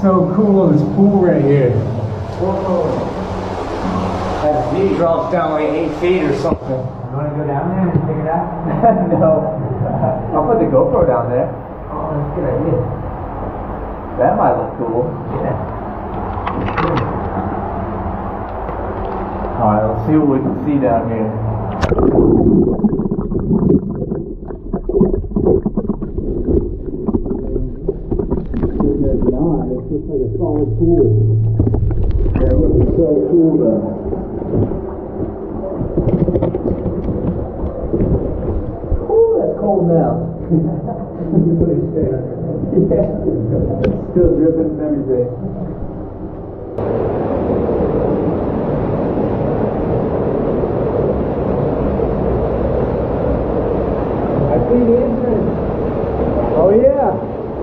So cool, this pool right here. Whoa. That view drops down like 8 feet or something. You want to go down there and check it out? No. I'll put the GoPro down there. Oh, that's a good idea. That might look cool. Yeah. Alright, let's see what we can see down here. It's just like a solid pool. Yeah, it would be so cool though. Ooh, that's cold now. You put it straight on. Yeah. Still dripping and everything.